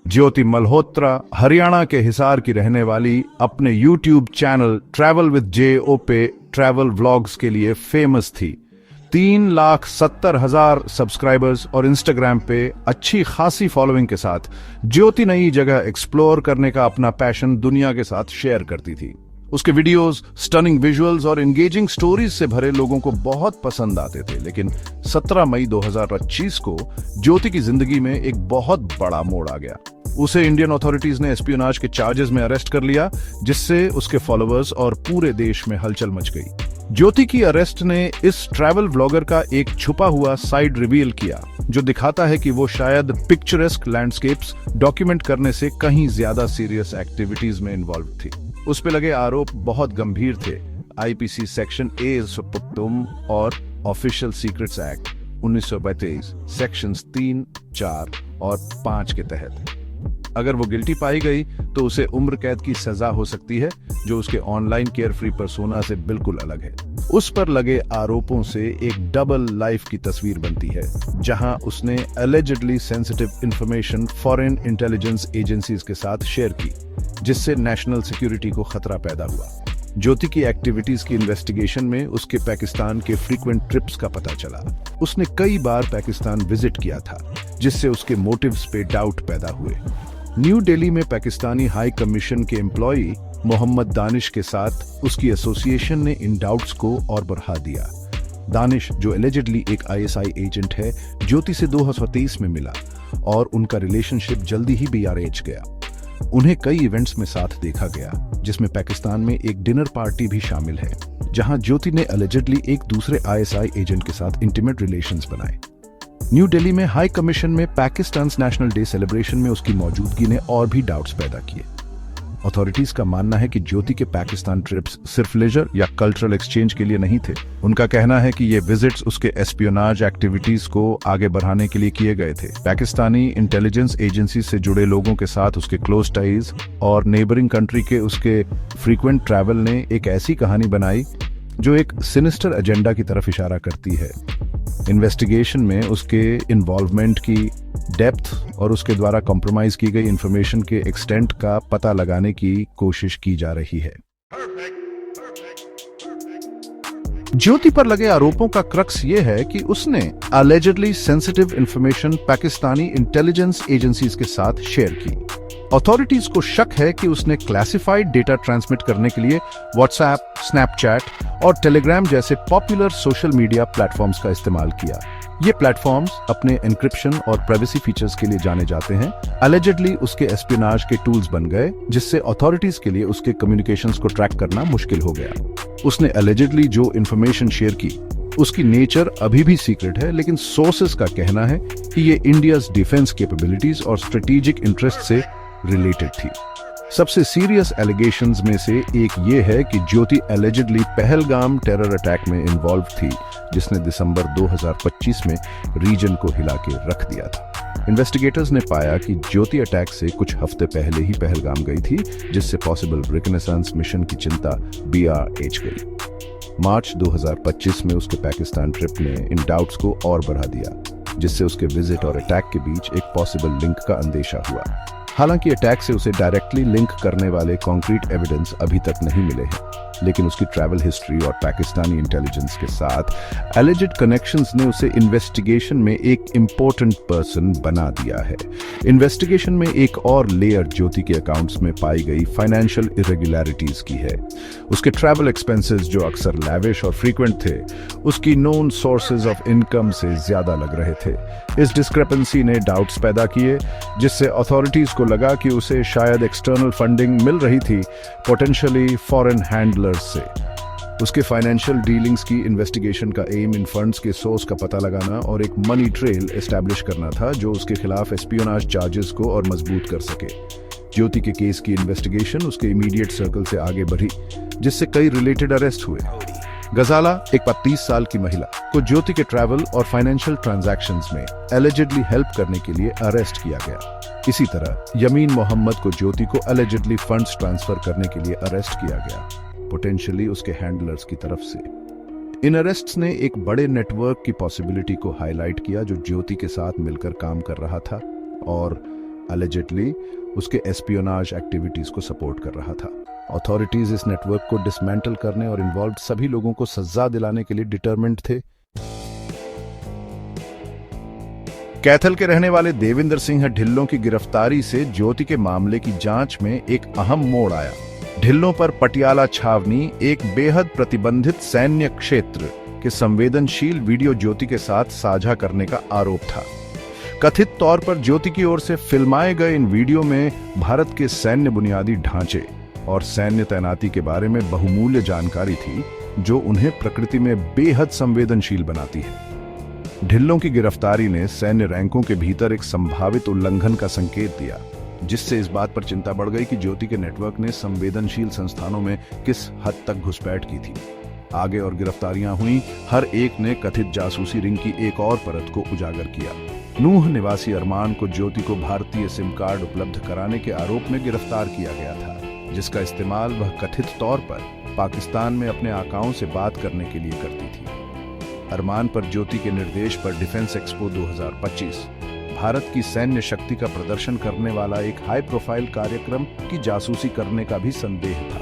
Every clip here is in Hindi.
ज्योति मल्होत्रा हरियाणा के हिसार की रहने वाली अपने यूट्यूब चैनल ट्रैवल विद जे.ओ. पे ट्रैवल व्लॉग्स के लिए फेमस थी। 3,70,000 सब्सक्राइबर्स और इंस्टाग्राम पे अच्छी खासी फॉलोइंग के साथ ज्योति नई जगह एक्सप्लोर करने का अपना पैशन दुनिया के साथ शेयर करती थी। उसके वीडियोस, स्टनिंग विजुअल्स और एंगेजिंग स्टोरीज से भरे लोगों को बहुत पसंद आते थे। लेकिन 17 मई 2025 को ज्योति की जिंदगी में एक बहुत बड़ा मोड़ आ गया। उसे इंडियन अथॉरिटीज ने एस्पियोनाज के चार्जेस में अरेस्ट कर लिया, जिससे उसके फॉलोअर्स और पूरे देश में हलचल मच गई। ज्योति की अरेस्ट ने इस ट्रैवल व्लॉगर का एक छुपा हुआ साइड रिवील किया, जो दिखाता है कि वो शायद पिक्चरेस्क लैंडस्केप्स डॉक्यूमेंट करने से कहीं ज्यादा सीरियस एक्टिविटीज में इन्वॉल्व थी। उस पे लगे आरोप बहुत गंभीर थे। आईपीसी सेक्शन ए सुपुक्तुम और ऑफिशियल सीक्रेट्स एक्ट 1932 सेक्शंस 3, 4 और 5 के तहत अगर वो गिल्टी पाई गई तो उसे उम्र कैद की सजा हो सकती है, जो उसके ऑनलाइन केयर फ्री पर्सोना से बिल्कुल अलग है। उस पर लगे आरोपों से एक डबल लाइफ की तस्वीर बनती है, जहां उसने allegedly sensitive information foreign intelligence agencies के साथ शेयर की, जिससे नेशनल सिक्योरिटी को खतरा पैदा हुआ। ज्योति की एक्टिविटीज की इन्वेस्टिगेशन में उसके पाकिस्तान के फ्रीक्वेंट ट्रिप्स का पता चला। उसने कई बार पाकिस्तान विजिट किया था, जिससे उसके मोटिव्स पे डाउट पैदा हुए। न्यू दिल्ली में पाकिस्तानी हाई कमीशन के एम्प्लॉई मोहम्मद दानिश के साथ उसकी एसोसिएशन ने इन डाउट्स को और बढ़ा दिया। दानिश, जो एलिजिडली एक आईएसआई एजेंट है, ज्योति से 2023 में मिला और उनका रिलेशनशिप जल्दी ही बीआरएच गया। उन्हें कई इवेंट्स में साथ देखा गया, जिसमें पाकिस्तान में एक डिनर पार्टी भी शामिल है, जहां ज्योति ने एलिजिडली एक दूसरे आईएसआई एजेंट के साथ इंटीमेट रिलेशंस बनाए। न्यू दिल्ली में हाई कमीशन में पाकिस्तान नेशनल डे सेलिब्रेशन में उसकी मौजूदगी ने और भी डाउट्स पैदा किए। अथॉरिटीज का मानना है कि ज्योति के पाकिस्तान ट्रिप्स सिर्फ लेजर या कल्चरल एक्सचेंज के लिए नहीं थे। उनका कहना है कि ये विजिट्स उसके एस्पियोनाज एक्टिविटीज को आगे बढ़ाने के लिए किए गए थे। पाकिस्तानी इंटेलिजेंस एजेंसी से जुड़े लोगों के साथ उसके क्लोज टाइज और नेबरिंग कंट्री के उसके फ्रीक्वेंट ट्रैवल ने एक ऐसी कहानी बनाई जो एक सिनिस्टर एजेंडा की तरफ इशारा करती है। इन्वेस्टिगेशन में उसके इन्वॉल्वमेंट की डेप्थ और उसके द्वारा कॉम्प्रोमाइज की गई इंफॉर्मेशन के एक्सटेंट का पता लगाने की कोशिश की जा रही है। ज्योति पर लगे आरोपों का क्रक्स ये है कि उसने allegedly sensitive information Pakistani intelligence agencies के साथ शेयर की। अथॉरिटीज को शक है कि उसने क्लासिफाइड डेटा ट्रांसमिट करने के लिए व्हाट्सएप, स्नैपचैट और टेलीग्राम जैसे पॉपुलर सोशल मीडिया प्लेटफॉर्म्स का इस्तेमाल किया। ये प्लेटफॉर्म्स अपने एन्क्रिप्शन और प्राइवेसी फीचर्स के लिए जाने जाते हैं। अलेजिडली उसके एस्पियोनाज के टूल्स बन गए, जिससे अथॉरिटीज के लिए उसके कम्युनिकेशंस को ट्रैक करना मुश्किल हो गया। उसने अलेजिडली जो इंफॉर्मेशन शेयर की, उसकी नेचर अभी भी सीक्रेट है, लेकिन सोर्सेस का कहना है कि ये इंडियाज डिफेंस कैपेबिलिटीज और स्ट्रेटेजिक इंटरेस्ट से रिलेटेड थी। सबसे सीरियस एलिगेशंस में से एक ये है कि ज्योति एलिजिडली पहलगाम टेरर अटैक में इन्वॉल्व थी, जिसने दिसंबर 2025 में रीजन को हिला के रख दिया था। इन्वेस्टिगेटर्स ने पाया कि ज्योति अटैक से कुछ हफ्ते पहले ही पहलगाम गई थी, जिससे पॉसिबल रिकनेसेंस मिशन की चिंता बीआरएच गई। मार्च 2025 में उसके पाकिस्तान ट्रिप ने इन डाउट्स को और बढ़ा दिया, जिससे उसके विजिट और अटैक के बीच एक पॉसिबल लिंक का अंदेशा हुआ। हालांकि अटैक से उसे डायरेक्टली लिंक करने वाले कॉन्क्रीट एविडेंस अभी तक नहीं मिले हैं, लेकिन उसकी ट्रैवल हिस्ट्री और पाकिस्तानी इंटेलिजेंस के साथ एलिजिड कनेक्शंस ने उसे इन्वेस्टिगेशन में एक इम्पोर्टेंट पर्सन बना दिया है। इन्वेस्टिगेशन में एक और लेयर ज्योति के अकाउंट्स में पाई गई फाइनेंशियल इरेगुलरिटीज की है। उसके ट्रैवल एक्सपेंसेस, जो अक्सर लैविश और फ्रीक्वेंट थे, उसकी नोन सोर्सेज ऑफ इनकम से ज्यादा लग रहे थे। इस डिस्क्रिपेंसी ने डाउट्स पैदा किए, जिससे अथॉरिटीज को लगा कि उसे शायद एक्सटर्नल फंडिंग मिल रही थी, पोटेंशियली फॉरेन हैंडलर्स से। उसके फाइनेंशियल डीलिंग्स की इन्वेस्टिगेशन का एम इन फंड्स के सोर्स का पता लगाना और एक मनी ट्रेल एस्टैब्लिश करना था, जो उसके खिलाफ एस्पियोनाज चार्जेस को और मजबूत कर सके। ज्योति के केस की इन्वेस्टिगेशन उसके इमीडिएट सर्कल से आगे बढ़ी, जिससे कई रिलेटेड अरेस्ट हुए। गजाला, एक 35 साल की महिला, को ज्योति के ट्रैवल और फाइनेंशियल ट्रांजैक्शंस में एलिजिडली हेल्प करने के लिए अरेस्ट किया गया। इसी तरह यमीन मोहम्मद को ज्योति को एलिजिडली फंड्स ट्रांसफर करने के लिए अरेस्ट किया गया, पोटेंशियली उसके हैंडलर्स की तरफ से। इन अरेस्ट्स ने एक बड़े नेटवर्क की पॉसिबिलिटी को हाईलाइट किया, जो ज्योति के साथ मिलकर काम कर रहा था। और अलेजिडली उसके एस्पियोनाज एक्टिविटीज को सपोर्ट कर रहा था। अथॉरिटीज इस नेटवर्क को डिसमेंटल करने और इन्वॉल्व सभी लोगों को सजा दिलाने के लिए डिटरमिन्ड थे। कैथल के रहने वाले देविंदर सिंह ढिल्लों की गिरफ्तारी से ज्योति के मामले की जांच में एक अहम मोड़ आया। ढिल्लों पर पटियाला छावनी, एक बेहद प्रतिबंधित सैन्य क्षेत्र के संवेदनशील वीडियो ज्योति के साथ साझा करने का आरोप था। कथित तौर पर ज्योति की ओर से फिल्माए गए इन वीडियो में भारत के सैन्य बुनियादी ढांचे और सैन्य तैनाती के बारे में बहुमूल्य जानकारी थी, जो उन्हें प्रकृति में बेहद संवेदनशील बनाती है। ढिल्लों की गिरफ्तारी ने सैन्य रैंकों के भीतर एक संभावित उल्लंघन का संकेत दिया, जिससे इस बात पर चिंता बढ़ गई कि ज्योति के नेटवर्क ने संवेदनशील संस्थानों में किस हद तक घुसपैठ की थी। आगे और गिरफ्तारियां हुई, हर एक ने कथित जासूसी रिंग की एक और परत को उजागर किया। नूह निवासी अरमान को ज्योति को भारतीय सिम कार्ड उपलब्ध कराने के आरोप में गिरफ्तार किया गया था, जिसका इस्तेमाल वह कथित तौर पर पाकिस्तान में अपने आकाओं से बात करने के लिए करती थी। अरमान पर ज्योति के निर्देश पर डिफेंस एक्सपो 2025 भारत की सैन्य शक्ति का प्रदर्शन करने वाला एक हाई प्रोफाइल कार्यक्रम की जासूसी करने का भी संदेह था।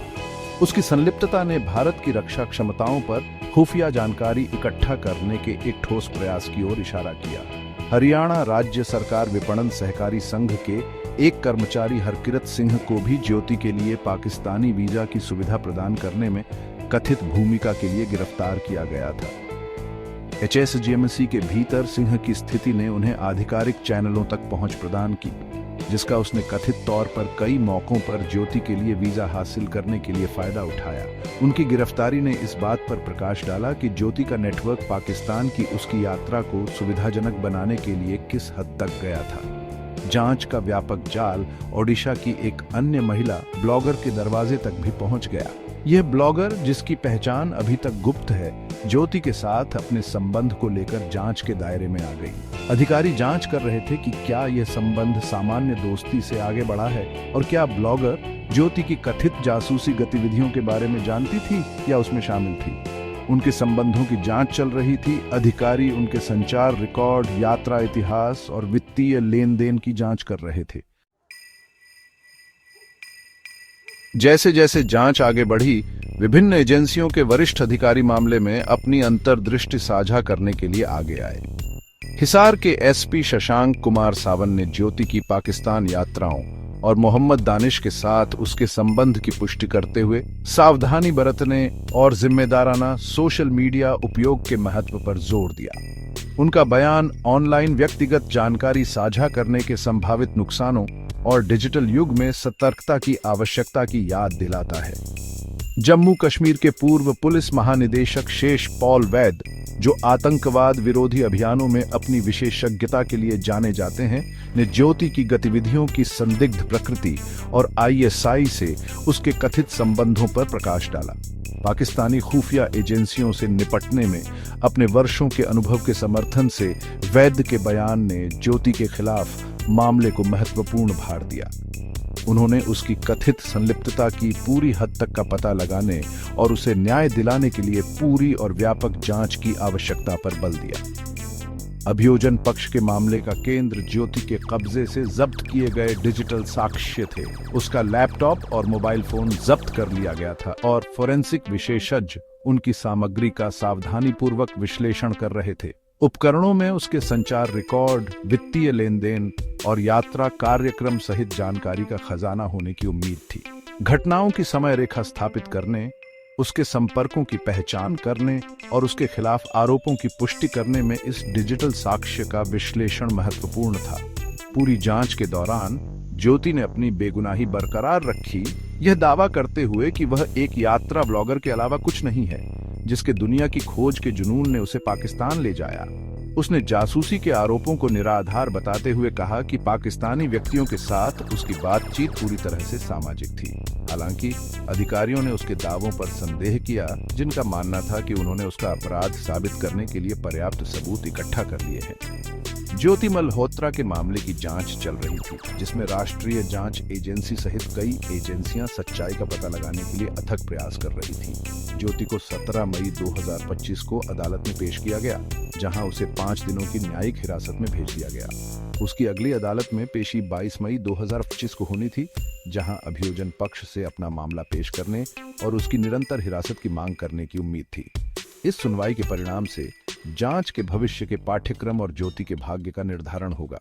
उसकी संलिप्तता ने भारत की रक्षा क्षमताओं पर खुफिया जानकारी इकट्ठा करने के एक ठोस प्रयास की ओर इशारा किया। हरियाणा राज्य सरकार विपणन सहकारी संघ के एक कर्मचारी हरकिरत सिंह को भी ज्योति के लिए पाकिस्तानी वीजा की सुविधा प्रदान करने में कथित भूमिका के लिए गिरफ्तार किया गया था। HSGMC के भीतर सिंह की स्थिति ने उन्हें आधिकारिक चैनलों तक पहुंच प्रदान की, जिसका उसने कथित तौर पर कई मौकों पर ज्योति के लिए वीजा हासिल करने के लिए फायदा उठाया। उनकी गिरफ्तारी ने इस बात पर प्रकाश डाला कि ज्योति का नेटवर्क पाकिस्तान की उसकी यात्रा को सुविधाजनक बनाने के लिए किस हद तक गया था। जांच का व्यापक जाल ओडिशा की एक अन्य महिला ब्लॉगर के दरवाजे तक भी पहुंच गया। यह ब्लॉगर, जिसकी पहचान अभी तक गुप्त है, ज्योति के साथ अपने संबंध को लेकर जांच के दायरे में आ गई। अधिकारी जांच कर रहे थे कि क्या यह संबंध सामान्य दोस्ती से आगे बढ़ा है और क्या ब्लॉगर ज्योति की कथित जासूसी गतिविधियों के बारे में जानती थी या उसमें शामिल थी। उनके संबंधों की जांच चल रही थी। अधिकारी उनके संचार रिकॉर्ड, यात्रा इतिहास और वित्तीय लेन देन की जांच कर रहे थे। जैसे जैसे जांच आगे बढ़ी, विभिन्न एजेंसियों के वरिष्ठ अधिकारी मामले में अपनी अंतर्दृष्टि साझा करने के लिए आगे आए। हिसार के SP शशांक कुमार सावन ने ज्योति की पाकिस्तान यात्राओं और मोहम्मद दानिश के साथ उसके संबंध की पुष्टि करते हुए सावधानी बरतने और जिम्मेदाराना सोशल मीडिया उपयोग के महत्व पर जोर दिया। उनका बयान ऑनलाइन व्यक्तिगत जानकारी साझा करने के संभावित नुकसानों और डिजिटल युग में सतर्कता की आवश्यकता की याद दिलाता है। जम्मू कश्मीर के पूर्व पुलिस महानिदेशक शेष पॉल वैद, जो आतंकवाद विरोधी अभियानों में अपनी विशेषज्ञता के लिए जाने जाते हैं, ने ज्योति की गतिविधियों की संदिग्ध प्रकृति और ISI से उसके कथित संबंधों पर प्रकाश डाला। पाकिस्तानी खुफिया एजेंसियों से निपटने में अपने वर्षों के अनुभव के समर्थन से वैद के बयान ने ज्योति के खिलाफ मामले को महत्वपूर्ण भार दिया। उन्होंने उसकी कथित संलिप्तता की पूरी हद तक का पता लगाने और उसे न्याय दिलाने के लिए पूरी और व्यापक जांच की आवश्यकता पर बल दिया। अभियोजन पक्ष के मामले का केंद्र ज्योति के कब्जे से जब्त किए गए डिजिटल साक्ष्य थे। उसका लैपटॉप और मोबाइल फोन जब्त कर लिया गया था और फोरेंसिक विशेषज्ञ उनकी सामग्री का सावधानीपूर्वक विश्लेषण कर रहे थे। उपकरणों में उसके संचार रिकॉर्ड, वित्तीय लेन देन और यात्रा कार्यक्रम सहित जानकारी का खजाना होने की उम्मीद थी। घटनाओं की समय रेखा स्थापित करने, उसके संपर्कों की पहचान करने और उसके खिलाफ आरोपों की पुष्टि करने में इस डिजिटल साक्ष्य का विश्लेषण महत्वपूर्ण था। पूरी जांच के दौरान ज्योति ने अपनी बेगुनाही बरकरार रखी, यह दावा करते हुए कि वह एक यात्रा ब्लॉगर के अलावा कुछ नहीं है, जिसके दुनिया की खोज के जुनून ने उसे पाकिस्तान ले जाया। उसने जासूसी के आरोपों को निराधार बताते हुए कहा कि पाकिस्तानी व्यक्तियों के साथ उसकी बातचीत पूरी तरह से सामाजिक थी। हालांकि अधिकारियों ने उसके दावों पर संदेह किया, जिनका मानना था कि उन्होंने उसका अपराध साबित करने के लिए पर्याप्त सबूत इकट्ठा कर लिए हैं। ज्योति मल्होत्रा के मामले की जांच चल रही थी, जिसमें राष्ट्रीय जांच एजेंसी सहित कई एजेंसियां सच्चाई का पता लगाने के लिए अथक प्रयास कर रही थी। ज्योति को 17 मई 2025 को अदालत में पेश किया गया, जहां उसे 5 दिनों की न्यायिक हिरासत में भेज दिया गया। उसकी अगली अदालत में पेशी 22 मई 2025 को होनी थी, जहां अभियोजन पक्ष से अपना मामला पेश करने और उसकी निरंतर हिरासत की मांग करने की उम्मीद थी। इस सुनवाई के परिणाम से जांच के भविष्य के पाठ्यक्रम और ज्योति के भाग्य का निर्धारण होगा।